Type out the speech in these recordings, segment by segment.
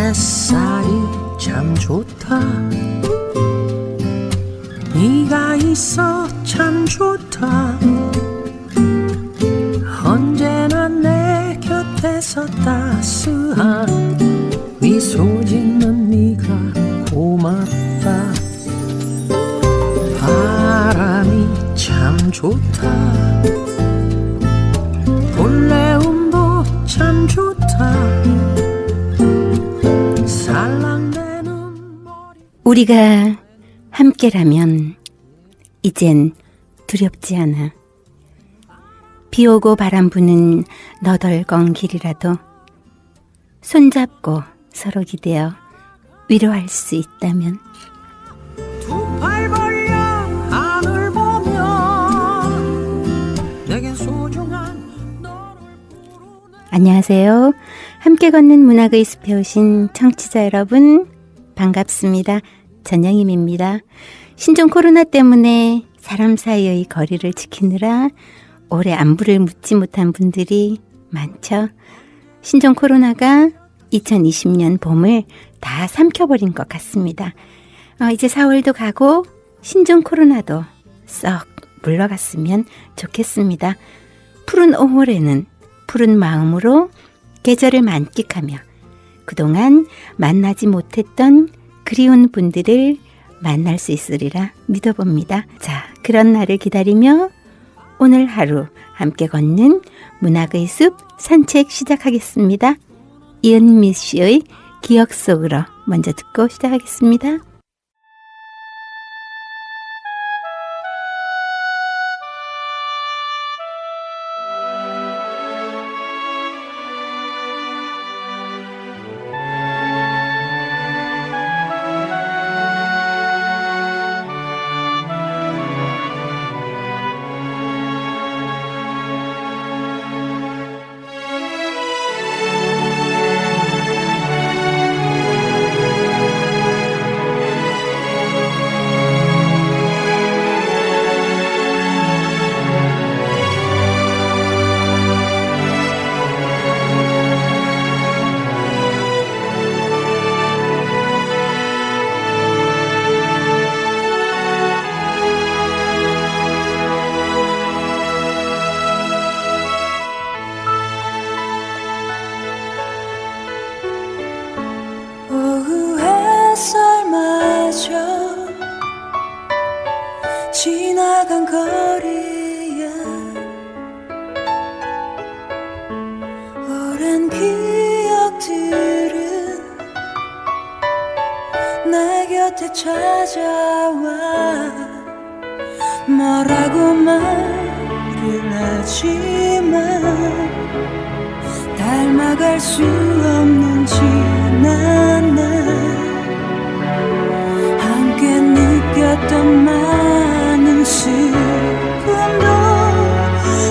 햇살이 참 좋다. 네가 있어 참 좋다. 언제나 내 곁에서 따스한 미소 짓는 네가 고맙다. 바람이 참 좋다. 볼레음도 참 좋다. 살랑대는 머리. 우리가 함께라면 이젠 두렵지 않아. 비 오고 바람 부는 너덜건 길이라도 손잡고 서로 기대어 위로할 수 있다면. 두 팔 벌려 하늘 보며 내겐 소중한 너를 부르네. 안녕하세요. 함께 걷는 문학의 숲에 오신 청취자 여러분 반갑습니다. 전영임입니다. 신종 코로나 때문에 사람 사이의 거리를 지키느라 오래 안부를 묻지 못한 분들이 많죠. 신종 코로나가 2020년 봄을 다 삼켜버린 것 같습니다. 이제 4월도 가고 신종 코로나도 썩 물러갔으면 좋겠습니다. 푸른 5월에는 푸른 마음으로 계절을 만끽하며 그동안 만나지 못했던 그리운 분들을 만날 수 있으리라 믿어봅니다. 자, 그런 날을 기다리며 오늘 하루 함께 걷는 문학의 숲 산책 시작하겠습니다. 이은미 씨의 기억 속으로 먼저 듣고 시작하겠습니다. 지나간 거리에 오랜 기억들은 내 곁에 찾아와 뭐라고 말을 하지만 닮아갈 수 없는 지난 날 함께 느꼈던 많은 슬픔도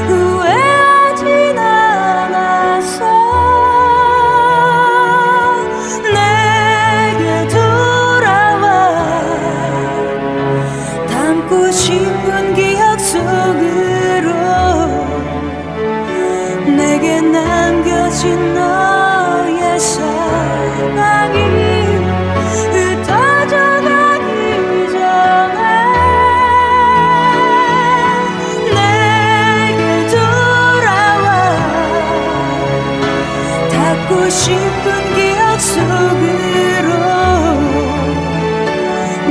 후회하진 않았어. 내게 돌아와 담고 싶은 기억 속으로 내게 남겨진 너의 사랑이 싶은 기억 속으로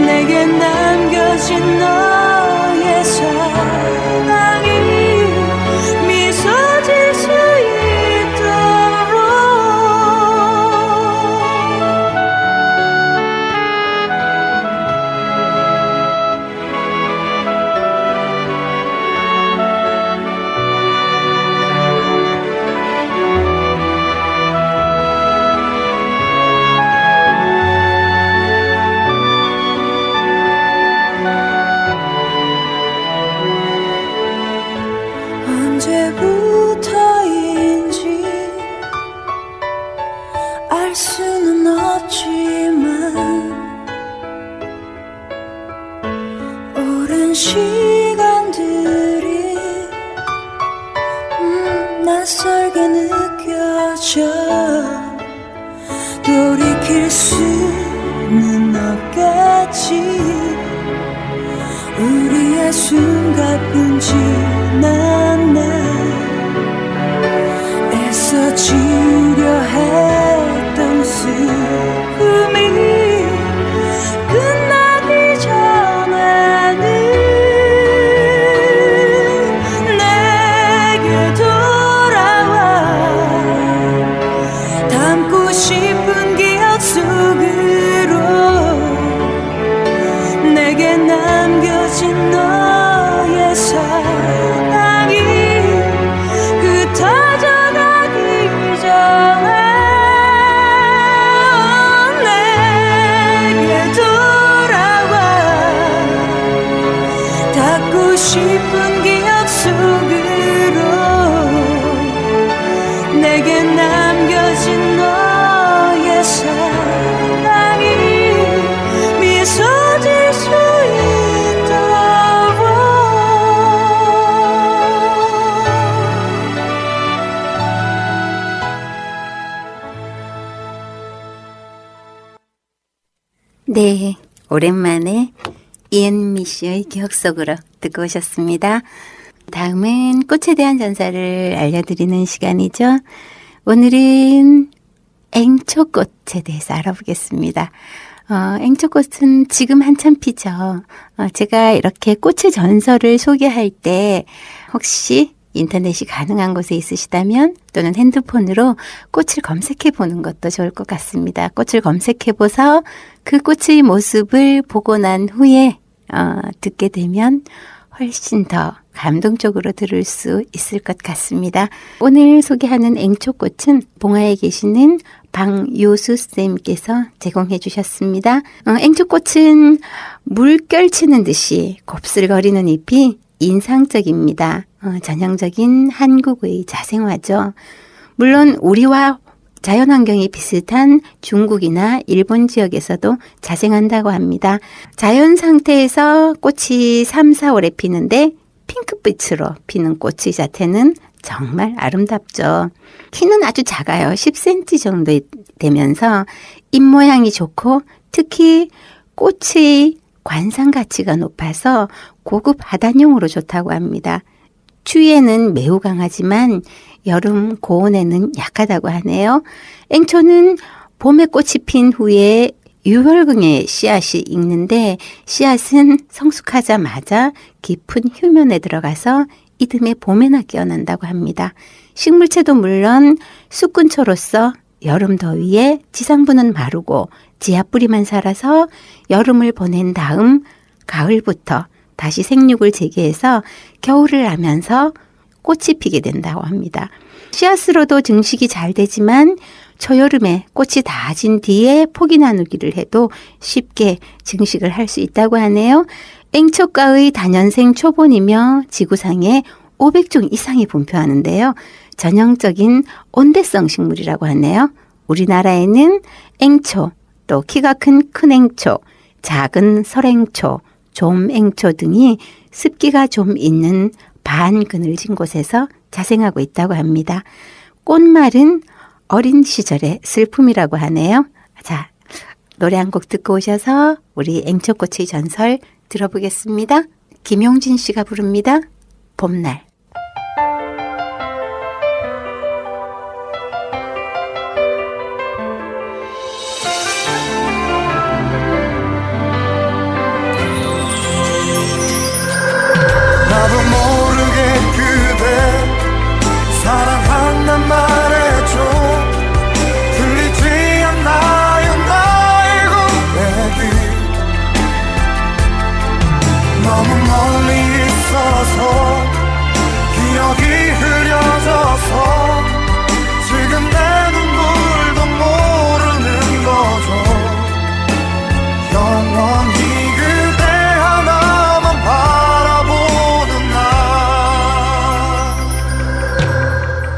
내게 남겨진 너의 사랑이 미소 질 수 있도록 언제부터인지 알 수는 없지만 오랜 시간들이 낯설게 느껴져 돌이킬 수는 없겠지. 우리의 숨가쁜 지난 날 애써 지우려 했던 슬픔이 끝나기 전에는 내게 돌아와 담고 싶은 기억 속으로 내게 남겨진 너의 사랑이 흩어져 가기 전에 내게 돌아와 닿고 싶은 기억 속으로 내게 남겨진 너의 사랑이 미소 질 수 있도록. 네, 오랜만에 이은미 씨의 기억 속으로 듣고 오셨습니다. 다음은 꽃에 대한 전설을 알려드리는 시간이죠. 오늘은 앵초꽃에 대해서 알아보겠습니다. 앵초꽃은 지금 한참 피죠. 제가 이렇게 꽃의 전설을 소개할 때 혹시 인터넷이 가능한 곳에 있으시다면 또는 핸드폰으로 꽃을 검색해 보는 것도 좋을 것 같습니다. 꽃을 검색해 보서 그 꽃의 모습을 보고 난 후에 듣게 되면 훨씬 더 감동적으로 들을 수 있을 것 같습니다. 오늘 소개하는 앵초꽃은 봉화에 계시는 방요수쌤께서 제공해 주셨습니다. 앵초꽃은 물결 치는 듯이 곱슬거리는 잎이 인상적입니다. 전형적인 한국의 자생화죠. 물론 우리와 자연환경이 비슷한 중국이나 일본 지역에서도 자생한다고 합니다. 자연 상태에서 꽃이 3, 4월에 피는데 핑크빛으로 피는 꽃의 자태는 정말 아름답죠. 키는 아주 작아요. 10cm 정도 되면서 잎 모양이 좋고 특히 꽃의 관상 가치가 높아서 고급 하단용으로 좋다고 합니다. 추위에는 매우 강하지만 여름 고온에는 약하다고 하네요. 앵초는 봄에 꽃이 핀 후에 유혈근의 씨앗이 익는데 씨앗은 성숙하자마자 깊은 휴면에 들어가서 이듬해 봄에나 깨어난다고 합니다. 식물체도 물론 쑥근초로서 여름 더위에 지상부는 마르고 지하뿌리만 살아서 여름을 보낸 다음 가을부터 다시 생육을 재개해서 겨울을 나면서 꽃이 피게 된다고 합니다. 씨앗으로도 증식이 잘 되지만 초여름에 꽃이 다 진 뒤에 포기 나누기를 해도 쉽게 증식을 할 수 있다고 하네요. 앵초과의 다년생 초본이며 지구상에 500종 이상이 분포하는데요. 전형적인 온대성 식물이라고 하네요. 우리나라에는 앵초, 또 키가 큰 앵초, 작은 설앵초, 좀앵초 등이 습기가 좀 있는 반그늘진 곳에서 자생하고 있다고 합니다. 꽃말은 어린 시절의 슬픔이라고 하네요. 자, 노래 한 곡 듣고 오셔서 우리 앵초꽃의 전설 들어보겠습니다. 김용진 씨가 부릅니다. 봄날. 나도 모르게 그대 사랑한단 말해줘. 들리지 않나요 나의 고백이. 너무 멀리 있어서 기억이 흐려져서 지금 내 눈물도 모르는 거죠. 영원히 그대 하나만 바라보는 나.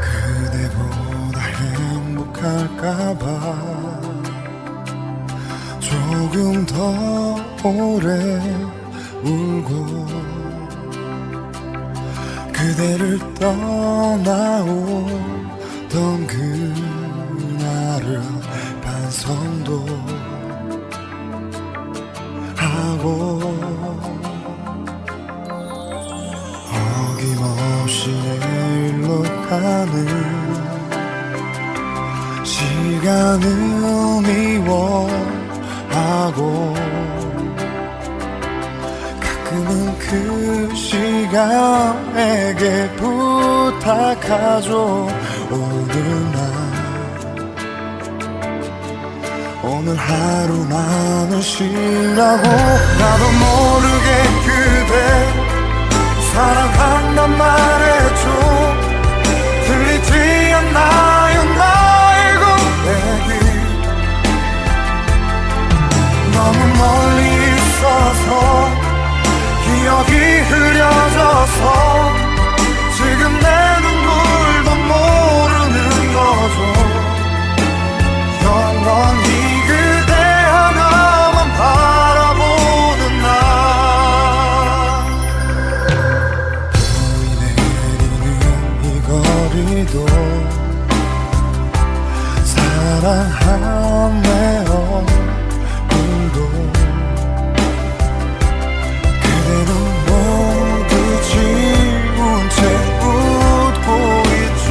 그대보다 행복할까봐 조금 더 오래 울고 그대를 떠나오던 그날을 찬송도 하고 어김없이 내일로 가는 시간을 미워하고 가끔은 그 시간에게 부탁하죠. 오늘 하루만은 쉬라고. 나도 모르게 그대 사랑한단 말해줘. 들리지 않나요 나의 고백이. 너무 멀리 있어서 기억이 흐려져서 지금 내 눈물도 모르는 거죠. 영원히 그대 하나만 바라보는 날. 봄이 내리는 이 거리도 사랑하네요. 꿈도 그대는 모두 지운 채 웃고 있죠.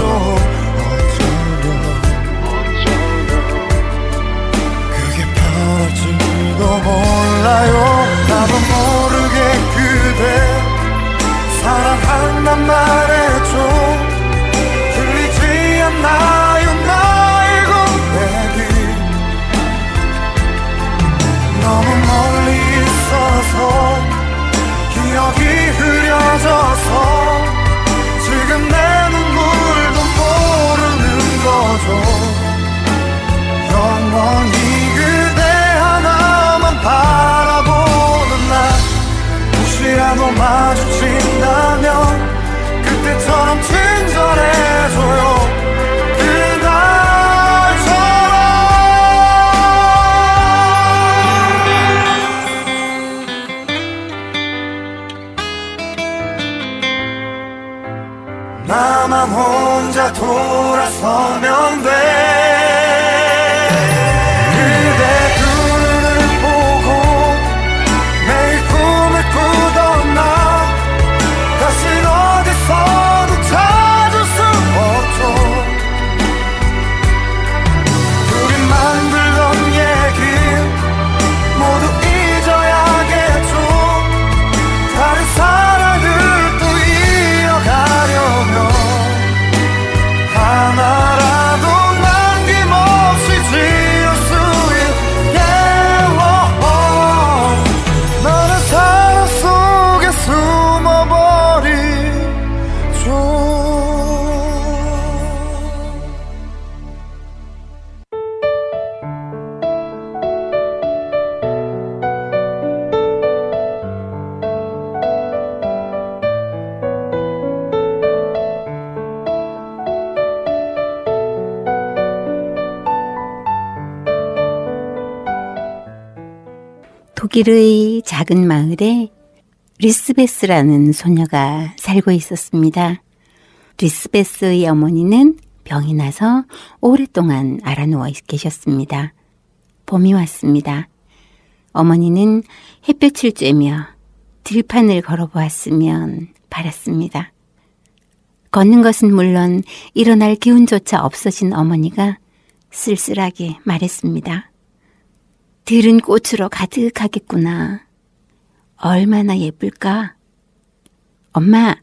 편할지도 몰라요. 나도 모르게 그대 사랑한단 말해줘. 들리지 않나요 나의 고백이. 너무 멀리 있어서 기억이 흐려져서 지금 내 눈물도 모르는 거죠. 영원히 그대 하나만 바라보는 날. 혹시라도 마주친다면 그때처럼 친절해줘요. 그날처럼 나만 혼자 돌아서면 돼. 어디서도 찾을 수 없죠. 둘이 만들던 얘기 모두 잊어야겠죠. 다른 사랑을 또 이어가려면 하나라도 남김없이 지을 수 있게. 너는 사랑 속에 숨어버린 독일의 작은 마을에 리스베스라는 소녀가 살고 있었습니다. 리스베스의 어머니는 병이 나서 오랫동안 알아누워 계셨습니다. 봄이 왔습니다. 어머니는 햇볕을 쬐며 들판을 걸어보았으면 바랐습니다. 걷는 것은 물론 일어날 기운조차 없어진 어머니가 쓸쓸하게 말했습니다. 들은 꽃으로 가득하겠구나. 얼마나 예쁠까? 엄마,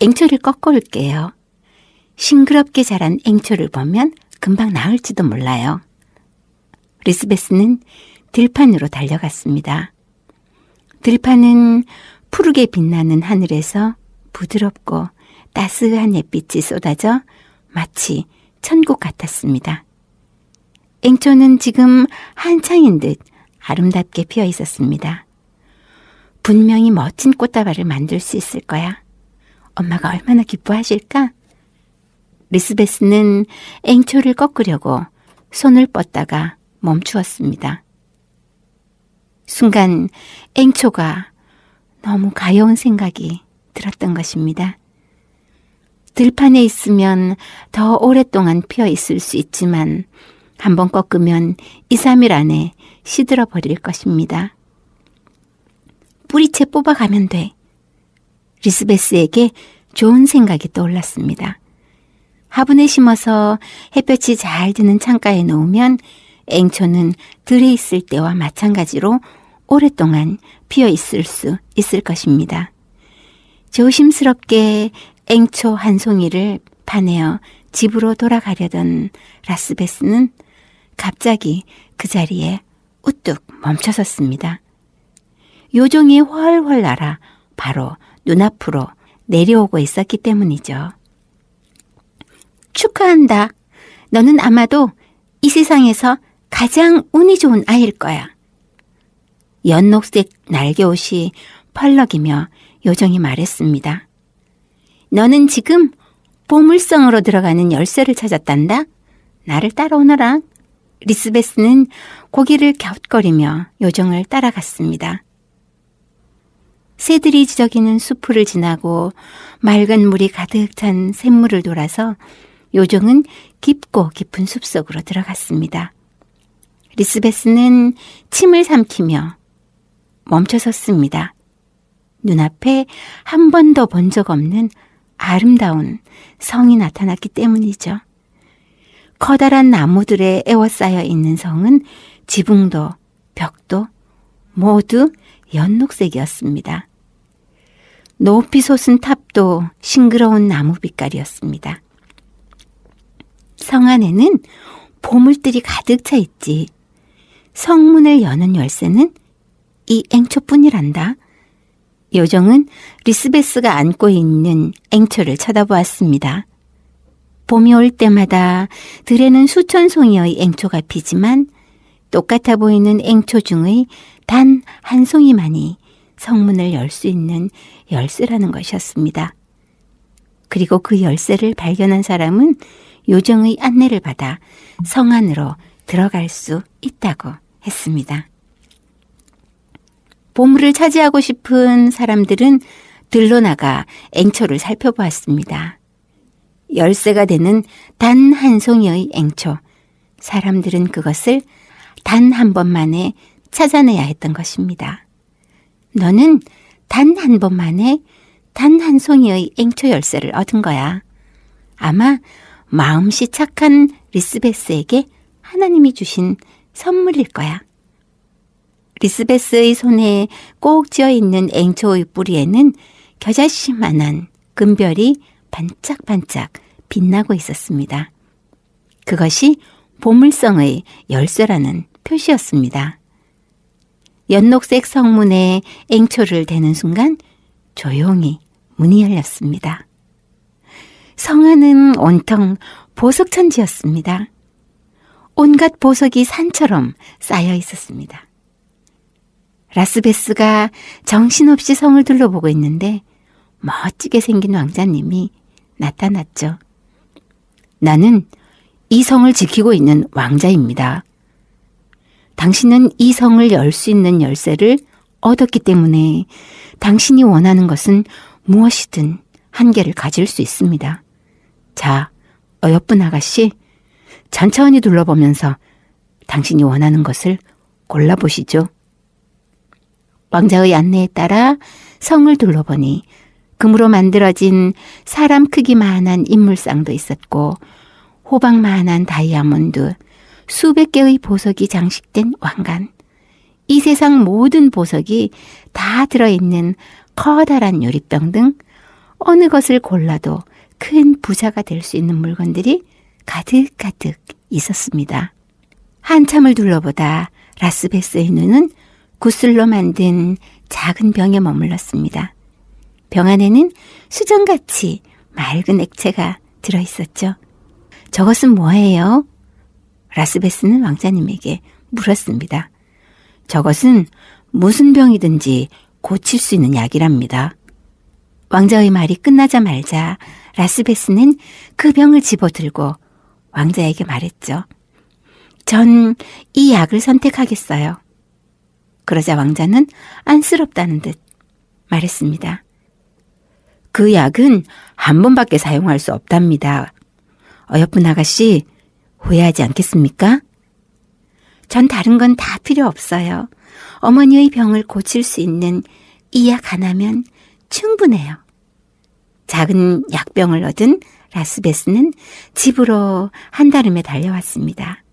앵초를 꺾어 올게요. 싱그럽게 자란 앵초를 보면 금방 나을지도 몰라요. 리스베스는 들판으로 달려갔습니다. 들판은 푸르게 빛나는 하늘에서 부드럽고 따스한 햇빛이 쏟아져 마치 천국 같았습니다. 앵초는 지금 한창인 듯 아름답게 피어 있었습니다. 분명히 멋진 꽃다발을 만들 수 있을 거야. 엄마가 얼마나 기뻐하실까? 리스베스는 앵초를 꺾으려고 손을 뻗다가 멈추었습니다. 순간 앵초가 너무 가여운 생각이 들었던 것입니다. 들판에 있으면 더 오랫동안 피어 있을 수 있지만 한번 꺾으면 2, 3일 안에 시들어 버릴 것입니다. 뿌리채 뽑아가면 돼. 리스베스에게 좋은 생각이 떠올랐습니다. 화분에 심어서 햇볕이 잘 드는 창가에 놓으면 앵초는 들에 있을 때와 마찬가지로 오랫동안 피어 있을 수 있을 것입니다. 조심스럽게 앵초 한 송이를 파내어 집으로 돌아가려던 라스베스는 갑자기 그 자리에 우뚝 멈춰섰습니다. 요정이 훨훨 날아 바로 눈앞으로 내려오고 있었기 때문이죠. 축하한다. 너는 아마도 이 세상에서 가장 운이 좋은 아이일 거야. 연녹색 날개옷이 펄럭이며 요정이 말했습니다. 너는 지금 보물성으로 들어가는 열쇠를 찾았단다. 나를 따라오너라. 리스베스는 고개를 갸웃거리며 요정을 따라갔습니다. 새들이 지저귀는 수풀을 지나고 맑은 물이 가득 찬 샘물을 돌아서 요정은 깊고 깊은 숲속으로 들어갔습니다. 리스베스는 침을 삼키며 멈춰섰습니다. 눈앞에 한 번도 본 적 없는 아름다운 성이 나타났기 때문이죠. 커다란 나무들에 에워싸여 있는 성은 지붕도 벽도 모두 연녹색이었습니다. 높이 솟은 탑도 싱그러운 나무 빛깔이었습니다. 성 안에는 보물들이 가득 차 있지. 성문을 여는 열쇠는 이 앵초뿐이란다. 요정은 리스베스가 안고 있는 앵초를 쳐다보았습니다. 봄이 올 때마다 들에는 수천 송이의 앵초가 피지만 똑같아 보이는 앵초 중의 단 한 송이만이 성문을 열 수 있는 열쇠라는 것이었습니다. 그리고 그 열쇠를 발견한 사람은 요정의 안내를 받아 성 안으로 들어갈 수 있다고 했습니다. 보물을 차지하고 싶은 사람들은 들로 나가 앵초를 살펴보았습니다. 열쇠가 되는 단 한 송이의 앵초. 사람들은 그것을 단 한 번만에 찾아내야 했던 것입니다. 너는 단 한 번만에 단 한 송이의 앵초 열쇠를 얻은 거야. 아마 마음씨 착한 리스베스에게 하나님이 주신 선물일 거야. 리스베스의 손에 꼭 쥐어있는 앵초의 뿌리에는 겨자씨만한 금별이 반짝반짝 빛나고 있었습니다. 그것이 보물성의 열쇠라는 표시였습니다. 연녹색 성문에 앵초를 대는 순간 조용히 문이 열렸습니다. 성 안은 온통 보석천지였습니다. 온갖 보석이 산처럼 쌓여 있었습니다. 라스베스가 정신없이 성을 둘러보고 있는데 멋지게 생긴 왕자님이 나타났죠. 나는 이 성을 지키고 있는 왕자입니다. 당신은 이 성을 열 수 있는 열쇠를 얻었기 때문에 당신이 원하는 것은 무엇이든 한 개를 가질 수 있습니다. 자, 어여쁜 아가씨, 천천히 둘러보면서 당신이 원하는 것을 골라보시죠. 왕자의 안내에 따라 성을 둘러보니 금으로 만들어진 사람 크기만한 인물상도 있었고 호박만한 다이아몬드, 수백 개의 보석이 장식된 왕관, 이 세상 모든 보석이 다 들어있는 커다란 유리병 등 어느 것을 골라도 큰 부자가 될 수 있는 물건들이 가득가득 있었습니다. 한참을 둘러보다 라스베스의 눈은 구슬로 만든 작은 병에 머물렀습니다. 병 안에는 수정같이 맑은 액체가 들어있었죠. 저것은 뭐예요? 라스베스는 왕자님에게 물었습니다. 저것은 무슨 병이든지 고칠 수 있는 약이랍니다. 왕자의 말이 끝나자마자 라스베스는 그 병을 집어들고 왕자에게 말했죠. 전 이 약을 선택하겠어요. 그러자 왕자는 안쓰럽다는 듯 말했습니다. 그 약은 한 번밖에 사용할 수 없답니다. 어여쁜 아가씨, 후회하지 않겠습니까? 전 다른 건 다 필요 없어요. 어머니의 병을 고칠 수 있는 이 약 하나면 충분해요. 작은 약병을 얻은 라스베스는 집으로 한달음에 달려왔습니다.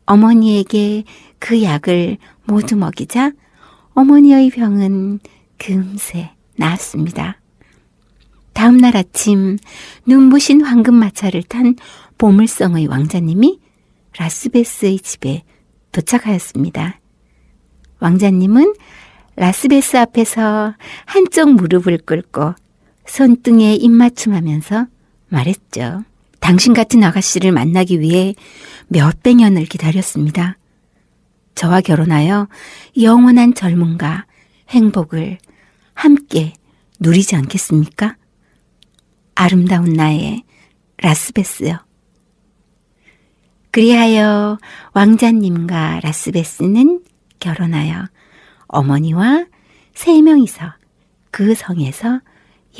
어머니에게 그 약을 모두 먹이자 어머니의 병은 금세 나았습니다. 다음 날 아침 눈부신 황금마차를 탄 보물성의 왕자님이 라스베스의 집에 도착하였습니다. 왕자님은 라스베스 앞에서 한쪽 무릎을 꿇고 손등에 입맞춤하면서 말했죠. 당신 같은 아가씨를 만나기 위해 몇백 년을 기다렸습니다. 저와 결혼하여 영원한 젊음과 행복을 함께 누리지 않겠습니까? 아름다운 나의 라스베스요. 그리하여 왕자님과 라스베스는 결혼하여 어머니와 3명이서 그 성에서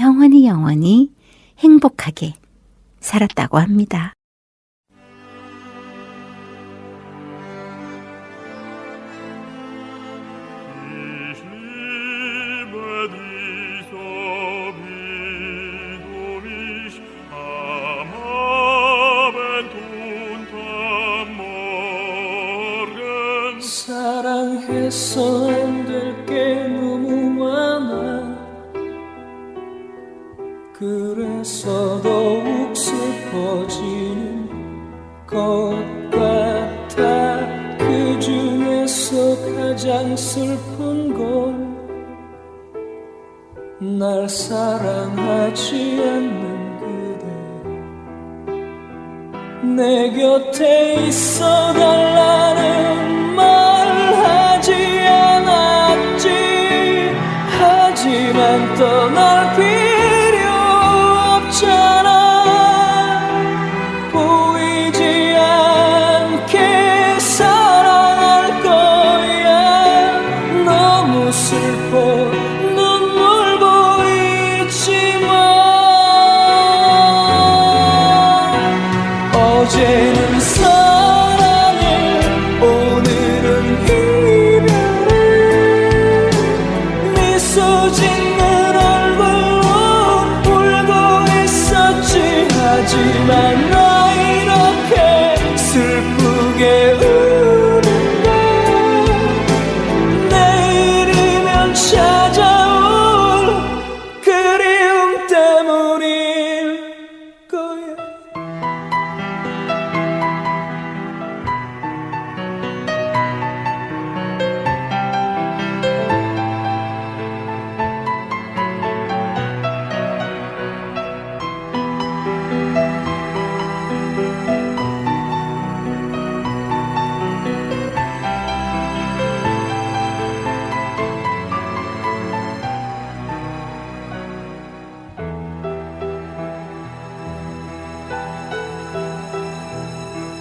영원히 행복하게 살았다고 합니다. 사랑해서 안 될 게 너무 많아. 그래서 더욱 슬퍼지는 것 같아. 그 중에서 가장 슬픈 건 날 사랑하지 않는 그대. 내 곁에 있어 달라는 말 하지 않았지. 하지만 떠날 필요 없잖아. 보이지 않게 사랑할 거야. 너무 슬퍼 눈물 보이지만 어제는 사랑해 오늘은 이별해. 미소 짓는 얼굴로 울고 있었지. 하지만 나 이렇게 슬프게 우는데 내일이면 찾아올 그리움 때문일 거야.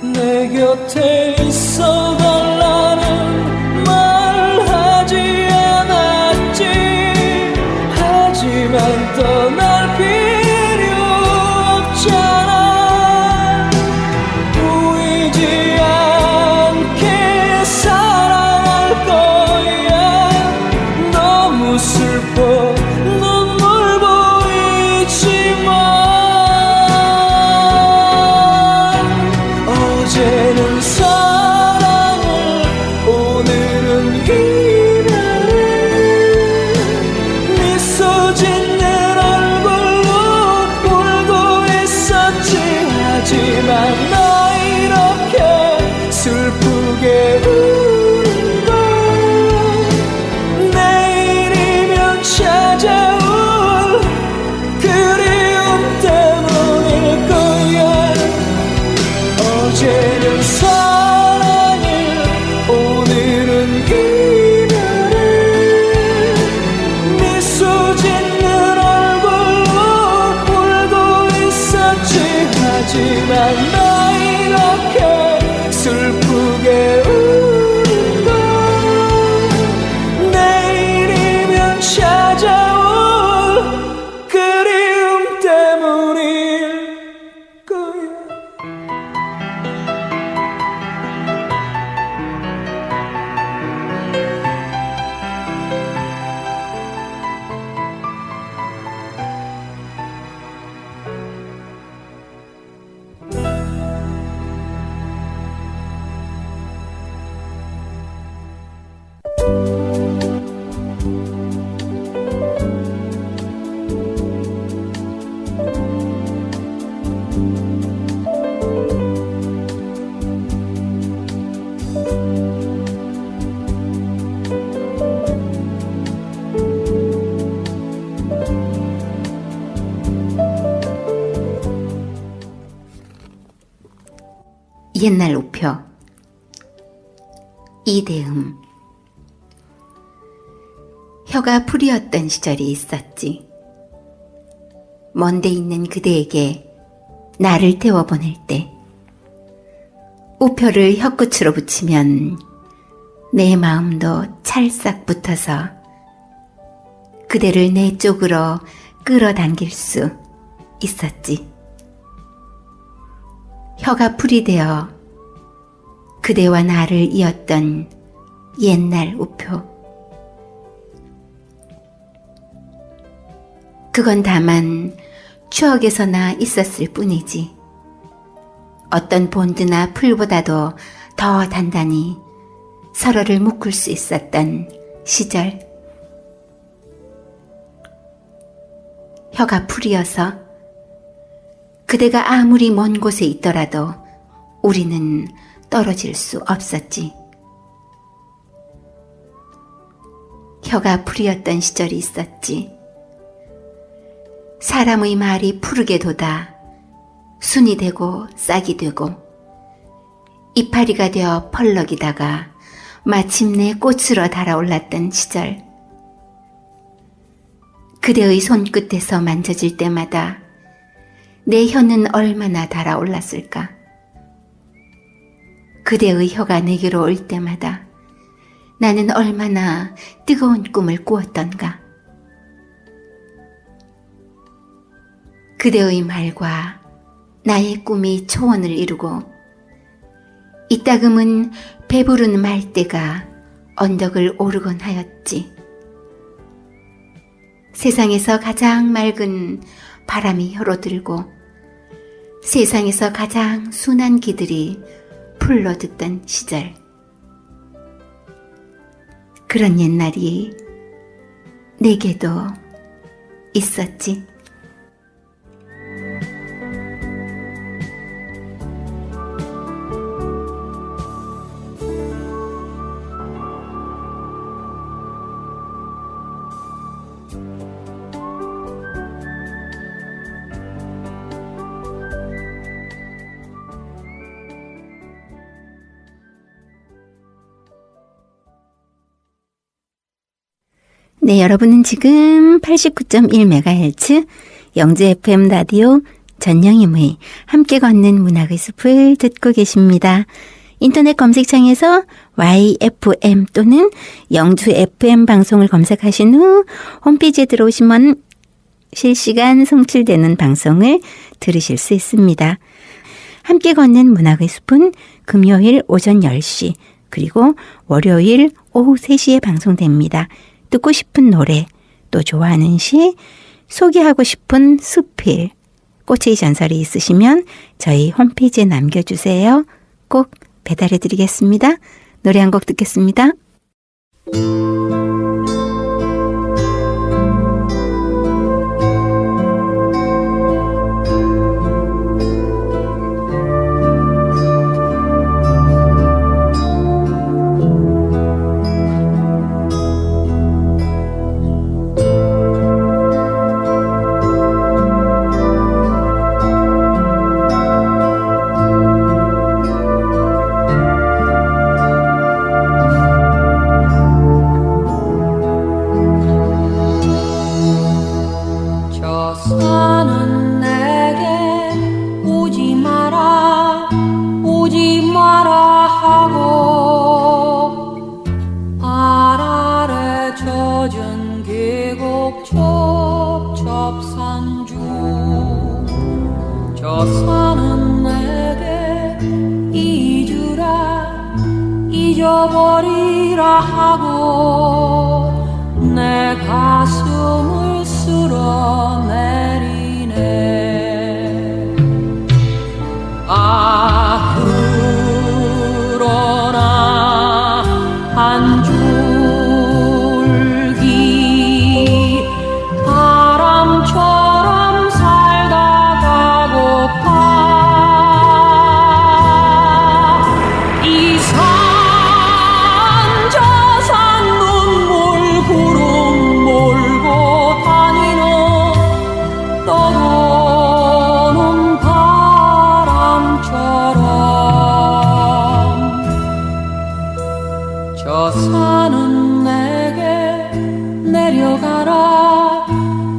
내 곁에 있어 달라는 말 하지 않았지. 하지만 떠날 필요 없잖아. 보이지 않게 사랑할 거야. 너무 슬퍼 눈물 보이지만 어제는 사랑해 옛날 우표. 이대음. 혀가 풀이었던 시절이 있었지. 먼데 있는 그대에게 나를 태워보낼 때 우표를 혀끝으로 붙이면 내 마음도 찰싹 붙어서 그대를 내 쪽으로 끌어당길 수 있었지. 혀가 풀이 되어 그대와 나를 이었던 옛날 우표. 그건 다만 추억에서나 있었을 뿐이지. 어떤 본드나 풀보다도 더 단단히 서로를 묶을 수 있었던 시절. 혀가 풀이어서 그대가 아무리 먼 곳에 있더라도 우리는 떨어질 수 없었지. 혀가 풀이었던 시절이 있었지. 사람의 말이 푸르게 돋아 순이 되고 싹이 되고 이파리가 되어 펄럭이다가 마침내 꽃으로 달아올랐던 시절. 그대의 손끝에서 만져질 때마다 내 혀는 얼마나 달아올랐을까. 그대의 혀가 내게로 올 때마다 나는 얼마나 뜨거운 꿈을 꾸었던가. 그대의 말과 나의 꿈이 초원을 이루고 이따금은 배부른 말대가 언덕을 오르곤 하였지. 세상에서 가장 맑은 바람이 혀로 들고 세상에서 가장 순한 기들이 풀로 듣던 시절. 그런 옛날이 내게도 있었지. 네, 여러분은 지금 89.1MHz 영주 FM 라디오 전영임의 함께 걷는 문학의 숲을 듣고 계십니다. 인터넷 검색창에서 YFM 또는 영주 FM 방송을 검색하신 후 홈페이지에 들어오시면 실시간 송출되는 방송을 들으실 수 있습니다. 함께 걷는 문학의 숲은 금요일 오전 10시 그리고 월요일 오후 3시에 방송됩니다. 듣고 싶은 노래, 또 좋아하는 시, 소개하고 싶은 수필, 꽃의 전설이 있으시면 저희 홈페이지에 남겨주세요. 꼭 배달해드리겠습니다. 노래 한 곡 듣겠습니다. 저 산은 내게 오지 마라 하고 발 아래 젖은 계곡 첩첩산중 저 산은 내게 잊으라 잊어버리라 하고 내 가슴을 쓸어내리네. 아 그러나 한 줄기 바람처럼 살다 가고파. 이 산 저 산 눈물 구름 몰고 다니는 떠도는 바람처럼 저 산은 내게 내려가라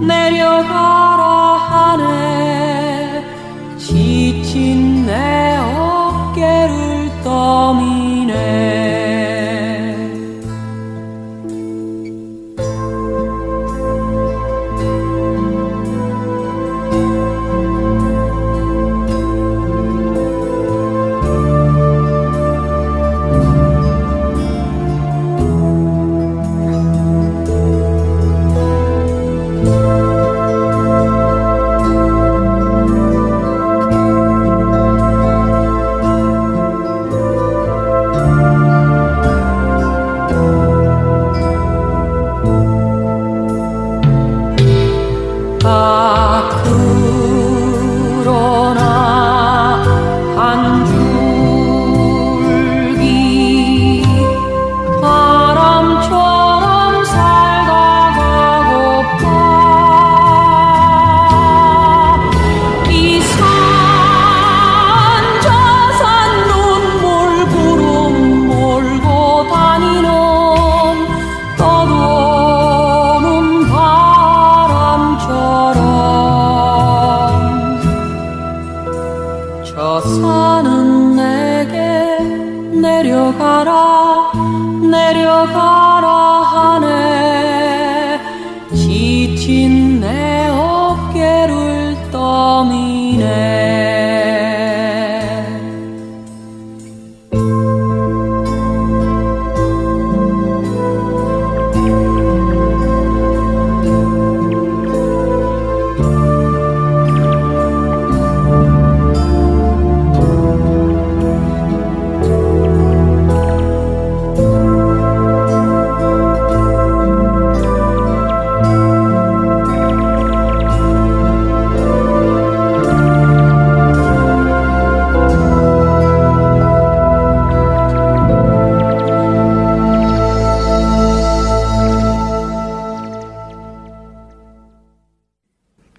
내려가라 하네 지친 내 어깨를 떠미네 그러나 한 줄기 바람처럼 살다 가고파 이 산 저 산 눈물 구름 몰고 다니는 떠도는 바람처럼 저 산은 내게 내려가라 내려가라 하네 지친 내 어깨를 떠미네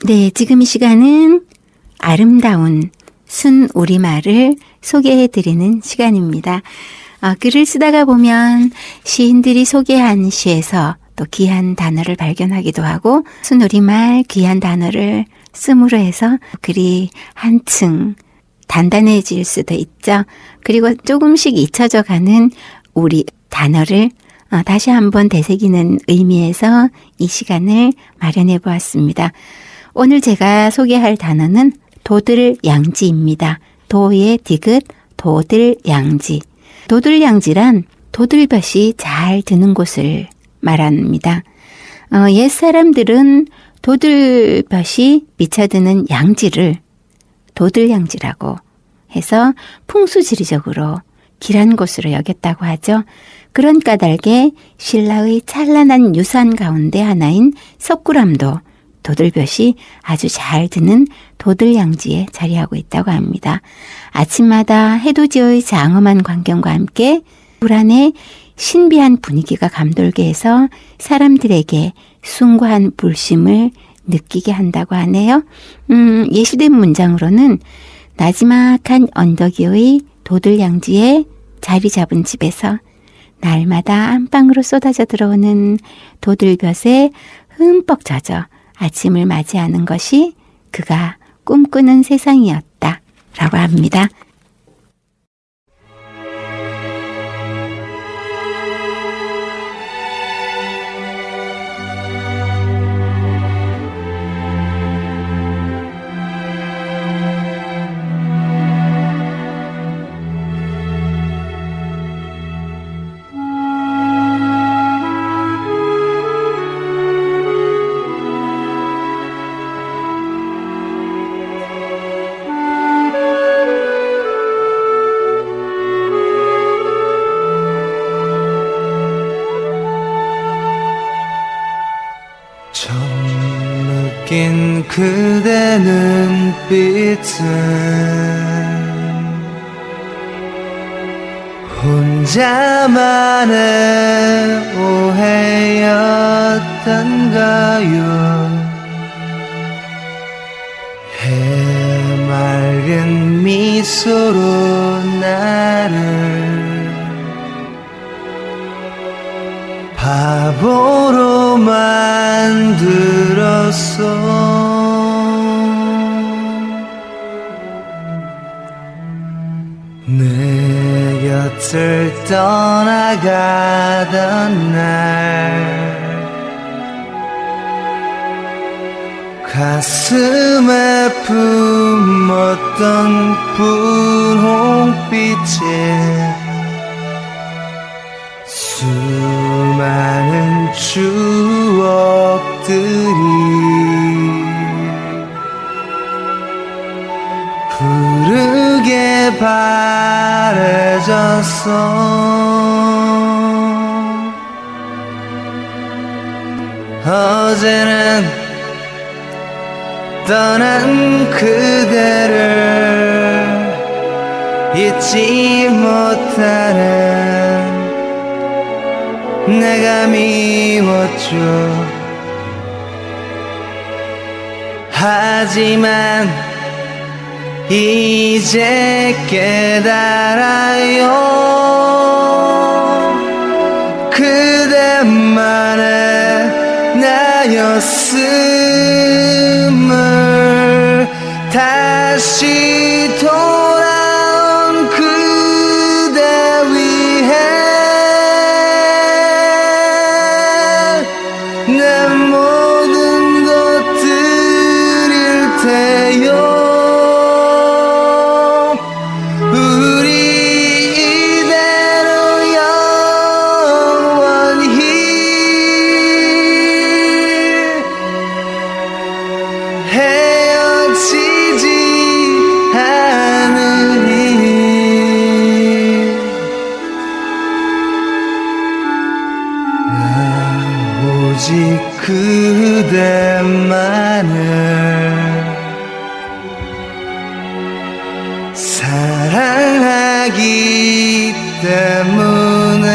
네, 지금 이 시간은 아름다운 순 우리말을 소개해드리는 시간입니다. 글을 쓰다가 보면 시인들이 소개한 시에서 또 귀한 단어를 발견하기도 하고 순 우리말 귀한 단어를 씀으로 해서 글이 한층 단단해질 수도 있죠. 그리고 조금씩 잊혀져 가는 우리 단어를 다시 한번 되새기는 의미에서 이 시간을 마련해 보았습니다. 오늘 제가 소개할 단어는 도들양지입니다. 도의 디귿 도들양지. 도들양지란 도들볕이 잘 드는 곳을 말합니다. 옛 사람들은 도들볕이 비쳐드는 양지를 도들양지라고 해서 풍수지리적으로 길한 곳으로 여겼다고 하죠. 그런 까닭에 신라의 찬란한 유산 가운데 하나인 석굴암도 도들볕이 아주 잘 드는 도들양지에 자리하고 있다고 합니다. 아침마다 해돋이의 장엄한 광경과 함께 물 안에 신비한 분위기가 감돌게 해서 사람들에게 숭고한 불심을 느끼게 한다고 하네요. 예시된 문장으로는 나지막한 언덕 위의 도들양지에 자리 잡은 집에서 날마다 안방으로 쏟아져 들어오는 도들볕에 흠뻑 젖어 아침을 맞이하는 것이 그가 꿈꾸는 세상이었다 라고 합니다. 처음 느낀 그대 눈빛은 혼자만의 오해였던가요? 해맑은 미소로 나를 바보로 만들었어. 내 곁을 떠나가던 날 가슴에 품었던 분홍빛에 수많은 추억들이 푸르게 바래졌어. 어제는 떠난 그대를 잊지 못하는 내가 미웠죠. 하지만 이제 깨달아요. 그대만의 나였음을. 다시 돌아온 그대 위해 내 모든 것 드릴 테요. 오직 그대만을 사랑하기 때문에.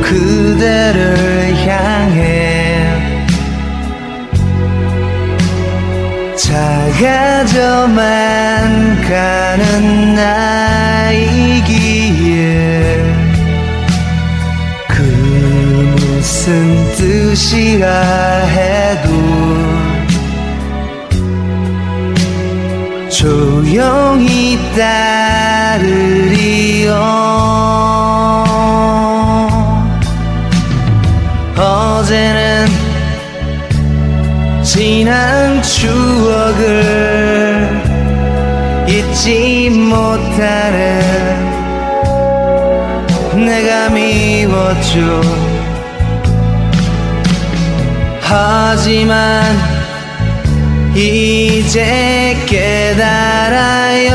그대를 향해 작아져만 가는 나이기에 그 무슨 뜻이라 해도 조용히 따르리요. 어제는 지난 추억을 잊지 못하는 내가 미웠죠. 하지만 이제 깨달아요.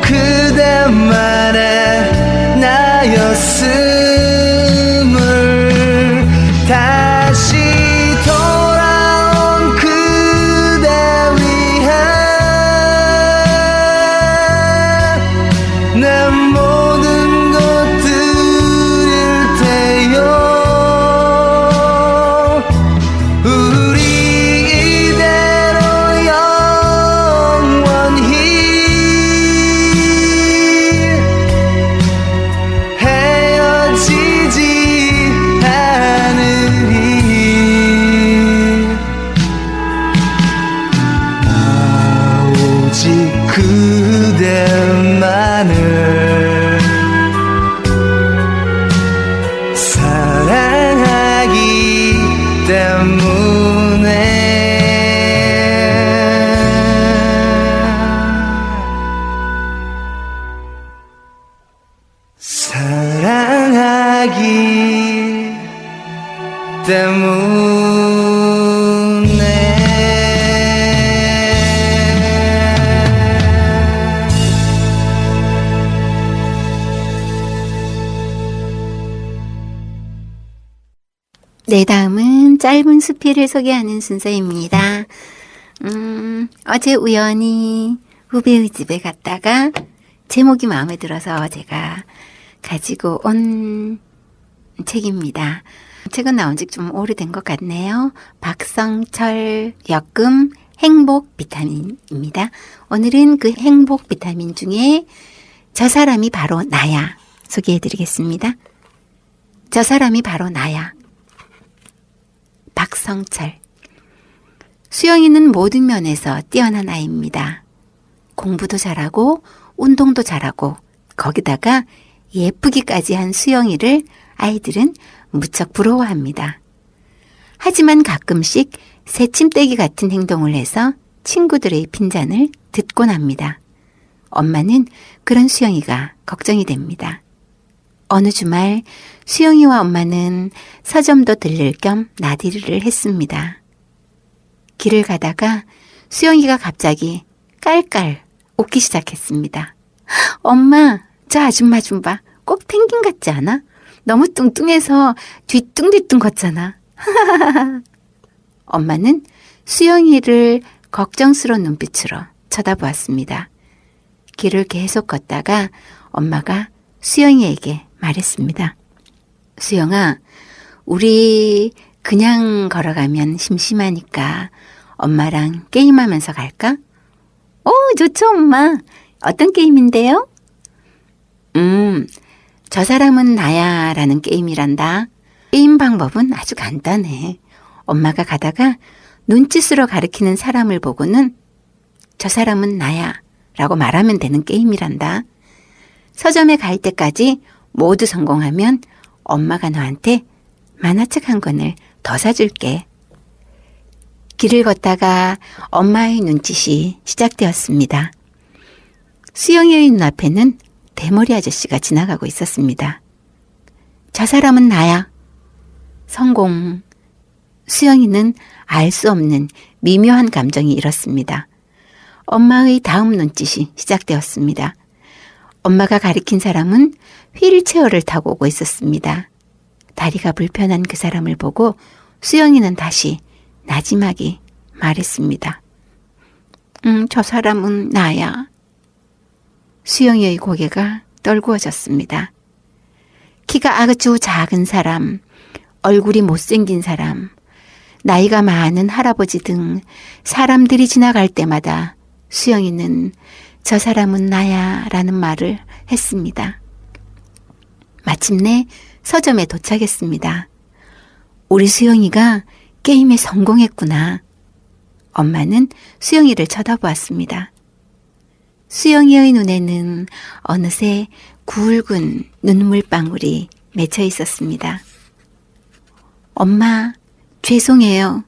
그대만의 나였음을. 다시 돌아온 그대 위해 내 모든 것 드릴 테요. 우리 이대로 영원히 헤어지지 않으리. 오직 그대만을 사랑하기 때문에. 사랑하기 때문에. 네, 다음은 짧은 수필을 소개하는 순서입니다. 어제 우연히 후배의 집에 갔다가 제목이 마음에 들어서 제가 가지고 온 책입니다. 책은 나온 지 좀 오래된 것 같네요. 박성철 역금 행복 비타민입니다. 오늘은 그 행복 비타민 중에 저 사람이 바로 나야 소개해 드리겠습니다. 저 사람이 바로 나야. 박성철. 수영이는 모든 면에서 뛰어난 아이입니다. 공부도 잘하고 운동도 잘하고 거기다가 예쁘기까지 한 수영이를 아이들은 무척 부러워합니다. 하지만 가끔씩 새침대기 같은 행동을 해서 친구들의 핀잔을 듣곤 합니다. 엄마는 그런 수영이가 걱정이 됩니다. 어느 주말 수영이와 엄마는 서점도 들릴 겸 나들이를 했습니다. 길을 가다가 수영이가 갑자기 깔깔 웃기 시작했습니다. 엄마, 저 아줌마 좀 봐. 꼭 펭귄 같지 않아? 너무 뚱뚱해서 뒤뚱뒤뚱 걷잖아. 엄마는 수영이를 걱정스러운 눈빛으로 쳐다보았습니다. 길을 계속 걷다가 엄마가 수영이에게 말했습니다. 수영아, 우리 그냥 걸어가면 심심하니까 엄마랑 게임하면서 갈까? 오, 좋죠, 엄마. 어떤 게임인데요? 저 사람은 나야 라는 게임이란다. 게임 방법은 아주 간단해. 엄마가 가다가 눈짓으로 가리키는 사람을 보고는 저 사람은 나야 라고 말하면 되는 게임이란다. 서점에 갈 때까지 모두 성공하면 엄마가 너한테 만화책 한 권을 더 사줄게. 길을 걷다가 엄마의 눈짓이 시작되었습니다. 수영이의 눈앞에는 대머리 아저씨가 지나가고 있었습니다. 저 사람은 나야. 성공. 수영이는 알 수 없는 미묘한 감정이 일었습니다. 엄마의 다음 눈짓이 시작되었습니다. 엄마가 가리킨 사람은 휠체어를 타고 오고 있었습니다. 다리가 불편한 그 사람을 보고 수영이는 다시 나지막이 말했습니다. 저 사람은 나야. 수영이의 고개가 떨구어졌습니다. 키가 아주 작은 사람, 얼굴이 못생긴 사람, 나이가 많은 할아버지 등 사람들이 지나갈 때마다 수영이는 저 사람은 나야 라는 말을 했습니다. 마침내 서점에 도착했습니다. 우리 수영이가 게임에 성공했구나. 엄마는 수영이를 쳐다보았습니다. 수영이의 눈에는 어느새 굵은 눈물방울이 맺혀 있었습니다. 엄마, 죄송해요.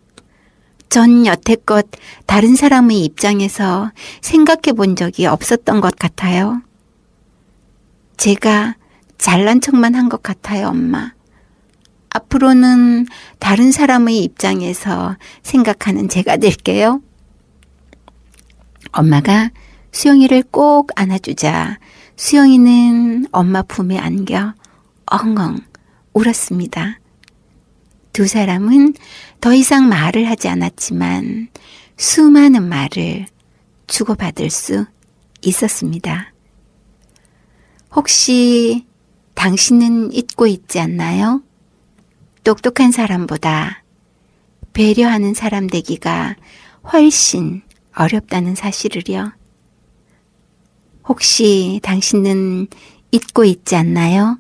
전 여태껏 다른 사람의 입장에서 생각해 본 적이 없었던 것 같아요. 제가 잘난 척만 한 것 같아요, 엄마. 앞으로는 다른 사람의 입장에서 생각하는 제가 될게요. 엄마가 수영이를 꼭 안아주자 수영이는 엄마 품에 안겨 엉엉 울었습니다. 두 사람은 더 이상 말을 하지 않았지만 수많은 말을 주고받을 수 있었습니다. 혹시 당신은 잊고 있지 않나요? 똑똑한 사람보다 배려하는 사람 되기가 훨씬 어렵다는 사실을요. 혹시 당신은 잊고 있지 않나요?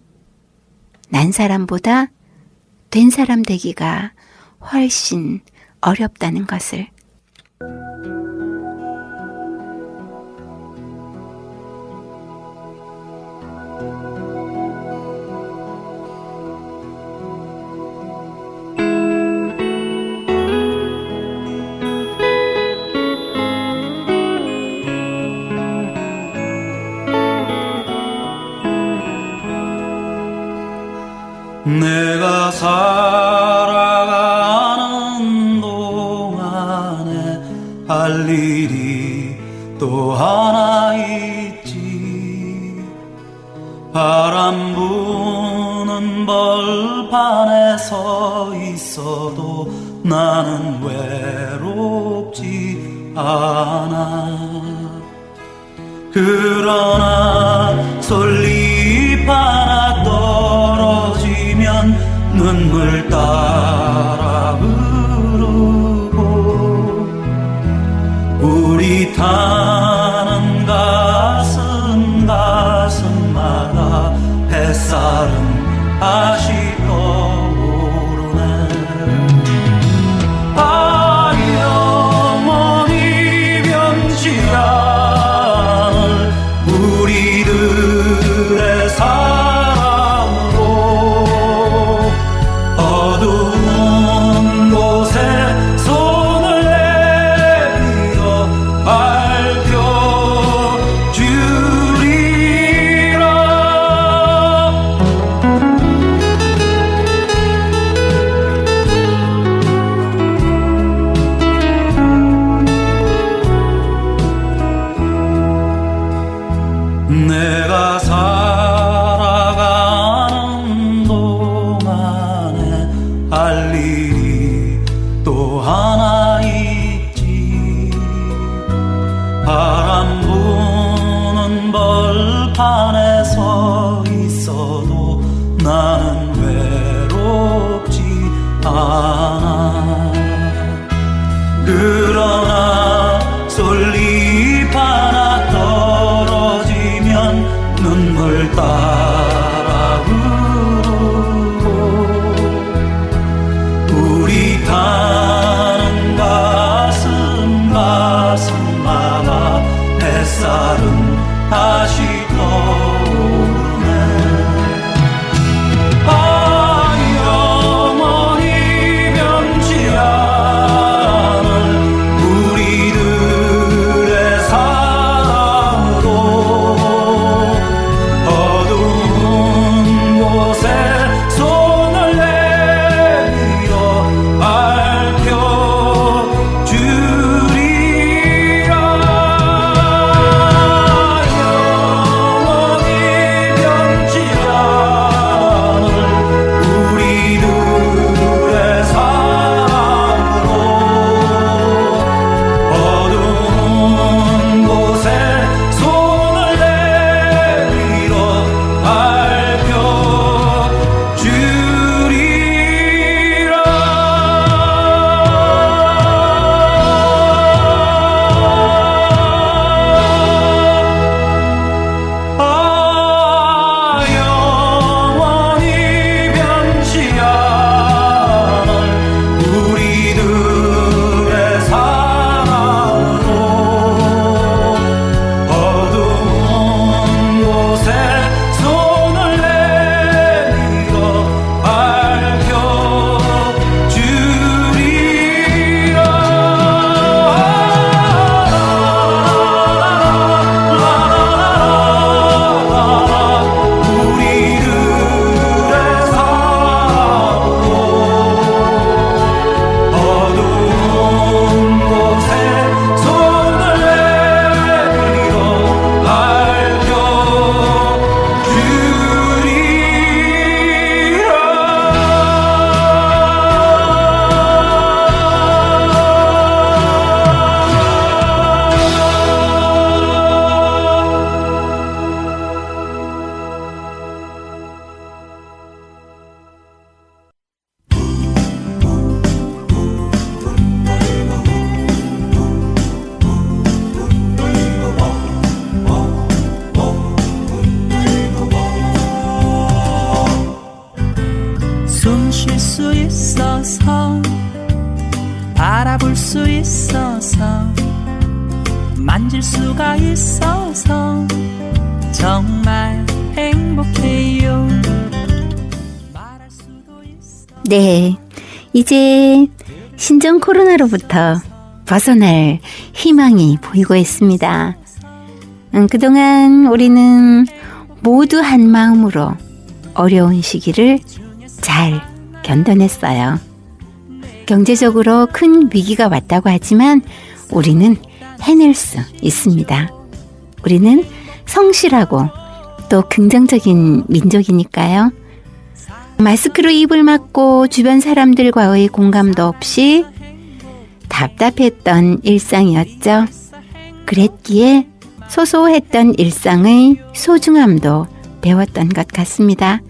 난 사람보다 된 사람 되기가 훨씬 어렵다는 것을. 내가 살아가는 동안에 할 일이 또 하나 있지. 바람 부는 보는 벌판에 서 있어도 나는 외롭지 않아. 그러나 솔잎 하나 떨어지면 눈물 따라 흐르고 우리 타는 가슴마다 햇살은 다시 떠오르네. 아 영원히 변치 않을 우리들의 사랑으로 어두운 곳에 손을 내밀어 밝혀주리라. 내가 살아가는 동안에 할 일이 또 하나 있지. 바람 부는 벌판에 서 있어도 나는 외롭지 않아. 그러나 솔잎 하나 떨어지면 눈물 따라 흐르고 우리 타는 가슴마다 햇살은 다시 떠오르네. 아 영원히 변치 않을 우리들의 사랑으로 어두운 곳에 손을 내밀어 밝혀주리라. 영원히 변치 않을 우리들의 사랑으로 어두운 곳에 손을 내밀어 밝혀주리라. 아 영원히 변치 않을 우리들의 사랑으로 어두운 곳에 손을 내밀어 밝혀주리라. 우리들의 사랑으로 어두운 곳에 손을 내밀어 숨 쉴 수 있어서 바라볼 수 있어서 만질 수가 있어서 정말 행복해요. 말할 수도 있어. 네, 이제 신종 코로나로부터 벗어날 희망이 보이고 있습니다. 그동안 우리는 모두 한 마음으로 어려운 시기를 잘 견뎌냈어요. 경제적으로 큰 위기가 왔다고 하지만 우리는 해낼 수 있습니다. 우리는 성실하고 또 긍정적인 민족이니까요. 마스크로 입을 막고 주변 사람들과의 공감도 없이 답답했던 일상이었죠. 그랬기에 소소했던 일상의 소중함도 배웠던 것 같습니다.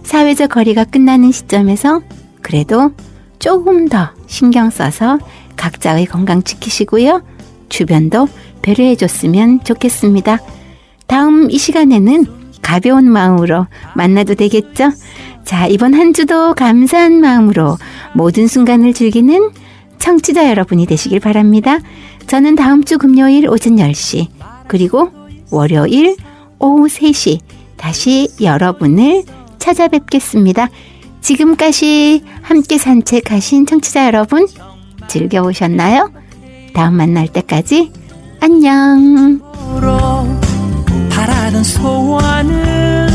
사회적 거리가 끝나는 시점에서 그래도 조금 더 신경 써서 각자의 건강 지키시고요. 주변도 배려해줬으면 좋겠습니다. 다음 이 시간에는 가벼운 마음으로 만나도 되겠죠? 자, 이번 한 주도 감사한 마음으로 모든 순간을 즐기는 청취자 여러분이 되시길 바랍니다. 저는 다음 주 금요일 오전 10시 그리고 월요일 오후 3시 다시 여러분을 찾아뵙겠습니다. 지금까지 함께 산책하신 청취자 여러분 즐겨보셨나요? 다음 만날 때까지 안녕. 바라던 소원은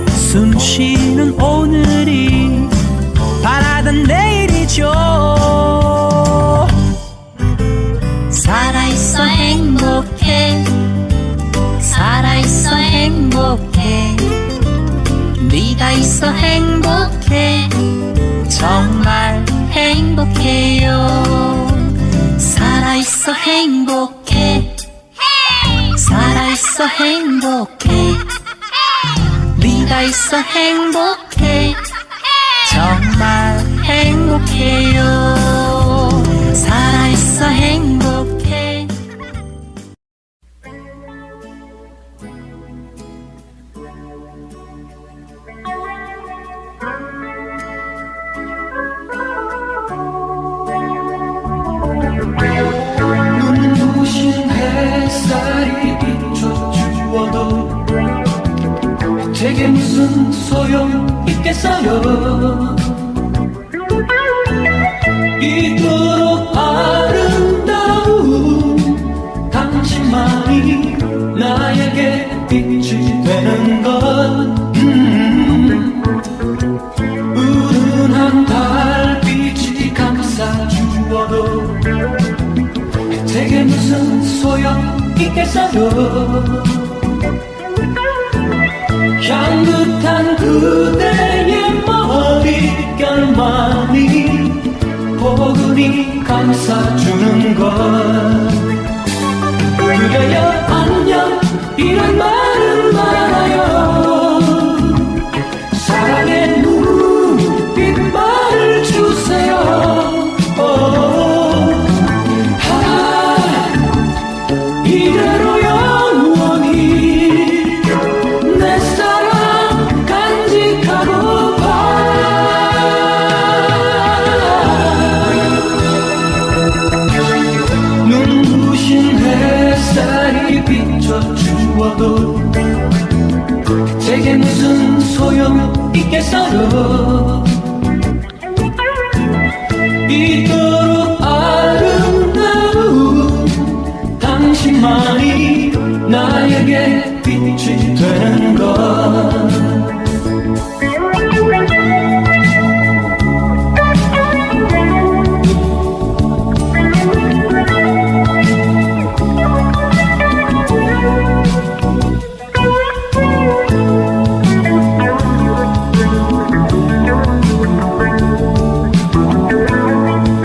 숨 쉬는 오늘이 바라던 내일이죠. 살아있어 행복해 살아있어 행복해 네가 있어 행복해 정말 행복해요. 살아있어 행복해 살아있어 행복해 네가 있어 행복해 정말 행복해요. 살아있어 행복해. 눈부신 햇살이 비춰주어도 제게 무슨 소용 있겠어요. 이토록 아름다운 당신만이 나에게 빛이 되는 것. 우른한 달빛이 감싸주어도 제게 무슨 소용 있겠어요. 향긋한 그대의 머릿결만이 포근히 감싸주는 것. 그래야 안녕 이런 말